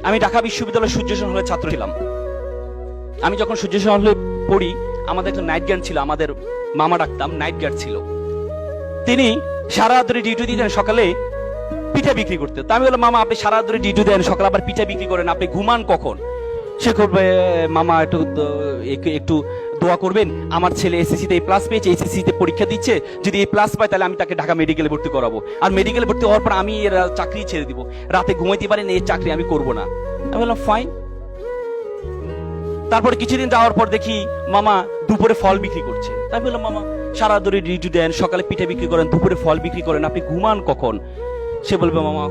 আমি ঢাকা বিশ্ববিদ্যালয়ের সূর্যসেন হলের ছাত্র ছিলাম। আমি যখন সূর্যসেন হলে পড়ি, আমাদের একটা নাইট গার্ড ছিল, আমাদের মামা ডাকতাম, নাইট গার্ড ছিল। তিনি সারা রাত ধরে ডিউটি দিতেন, সকালে পিঠা বিক্রি করতে। তো আমি বললাম, মামা আপনি সারা রাত ধরে ডিউটি দেন, সকালে আবার পিঠা বিক্রি করেন, আপনি ঘুমান কখন? সে করবে, মামা একটু একটু দোয়া করবেন, আমার ছেলে এসএসসি-তে A+ পেয়েছে, এসএসসি-তে পরীক্ষা দিচ্ছে, যদি A+ পায় তাহলে আমি তাকে ঢাকা মেডিকেলে ভর্তি করাবো, আর মেডিকেলে ভর্তি হওয়ার পর আমি এর চাকরি ছেড়ে দিব, রাতে ঘুমাইতে পারেন, এই চাকরি আমি করব না। আমি বললাম ফাইন। তারপরে কিছুদিন যাওয়ার পর দেখি মামা দুপুরে ফল বিক্রি করছে। তাই বললাম, মামা সারা ধরে ডিউটি দেন, সকালে পিঠা বিক্রি করেন, দুপুরে ফল বিক্রি করেন, আপনি ঘুমান কখন? সে বলবে, মামা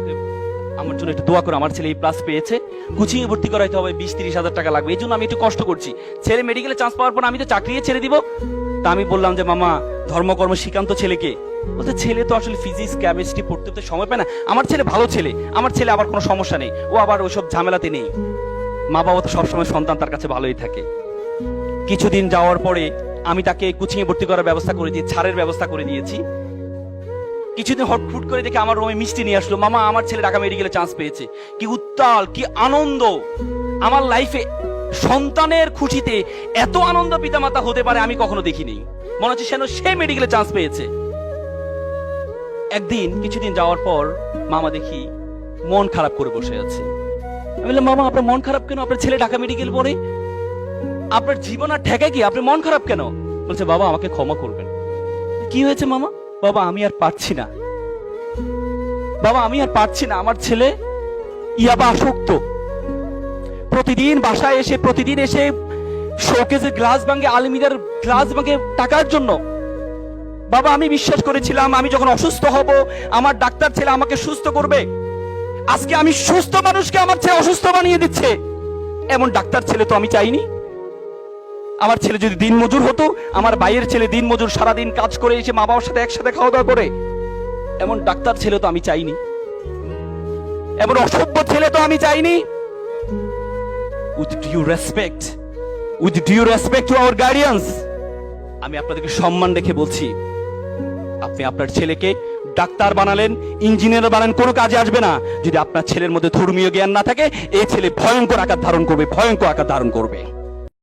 আমার জন্য একটু দোয়া করো, আমার ছেলে A+ পেয়েছে, কোচিং এ ভর্তি করাইতে হবে, 20-30 হাজার টাকা লাগবে, এই জন্য আমি একটু কষ্ট করছি, ছেলে মেডিকেলে চান্স পাওয়ার পর আমি তো চাকরি ছেড়ে দিব। তা আমি বললাম যে, মামা ধর্মকর্ম শিখান্ত ছেলেকে। বলতে, ছেলে তো আসলে ফিজিক্স কেমিস্ট্রি পড়তে তো সময় পায় না, আমার ছেলে ভালো ছেলে, আমার ছেলে আবার কোনো সমস্যা নেই, ও আবার ওইসব ঝামেলাতে নেই। মা বাবা তো সবসময় সন্তান তার কাছে ভালোই থাকে। কিছুদিন যাওয়ার পরে আমি তাকে কোচিং এ ভর্তি করার ব্যবস্থা করে দিয়েছি, ছাড়ের ব্যবস্থা করে দিয়েছি। কিছুদিন হটফুট করে দেখে আমার রুমে মিষ্টি নিয়ে আসলো, মামা আমার ছেলে ঢাকা মেডিকেলে চান্স পেয়েছে। কি উত্তাল, কি আনন্দ! আমার লাইফে সন্তানের খুশিতে এত আনন্দ পিতামাতা হতে পারে আমি কখনো দেখিনি। মনে হচ্ছে যেন সে মেডিকেলে চান্স পেয়েছে। একদিন কিছুদিন যাওয়ার পর মামা দেখি মন খারাপ করে বসে আছে। আমি বললাম, মামা আপনার মন খারাপ কেন? আপনার ছেলে ঢাকা মেডিকেল পড়ে, আপনার জীবন আর ঠেকায় কি, আপনি মন খারাপ কেন? বলছে, বাবা আমাকে ক্ষমা করবেন। কি হয়েছে মামা? বাবা আমি আর পারছি না, বাবা আমি আর পারছি না, আমার ছেলে ইয়াবা আসক্ত, প্রতিদিন বাসায় এসে শোকেজের গ্লাস ভাঙে, আলমিরার গ্লাস ভাঙে টাকার জন্য। বাবা আমি বিশ্বাস করেছিলাম আমি যখন অসুস্থ হব আমার ডাক্তার ছেলে আমাকে সুস্থ করবে, আজকে আমি সুস্থ মানুষকে আমার ছেলে অসুস্থ বানিয়ে দিচ্ছে। এমন ডাক্তার ছেলে তো আমি চাইনি। আমার ছেলে যদি দিন মজুর হতো, আমার ভাইয়ের ছেলে দিন মজুর, সারাদিন কাজ করে এসে মা বাবার সাথে একসাথে খাওয়া দাওয়া করে, এমন ডাক্তার ছেলে তো আমি চাইনি, এমন অসভ্য ছেলে তো আমি চাইনি। With due respect to our guardians, আমি আপনাদেরকে সম্মান রেখে বলছি, আপনি আপনার ছেলেকে ডাক্তার বানালেন, ইঞ্জিনিয়ার বানালেন, কোনো কাজে আসবে না যদি আপনার ছেলের মধ্যে ধর্মীয় জ্ঞান না থাকে। এই ছেলে ভয়ঙ্কর আকার ধারণ করবে, ভয়ঙ্কর আকার ধারণ করবে।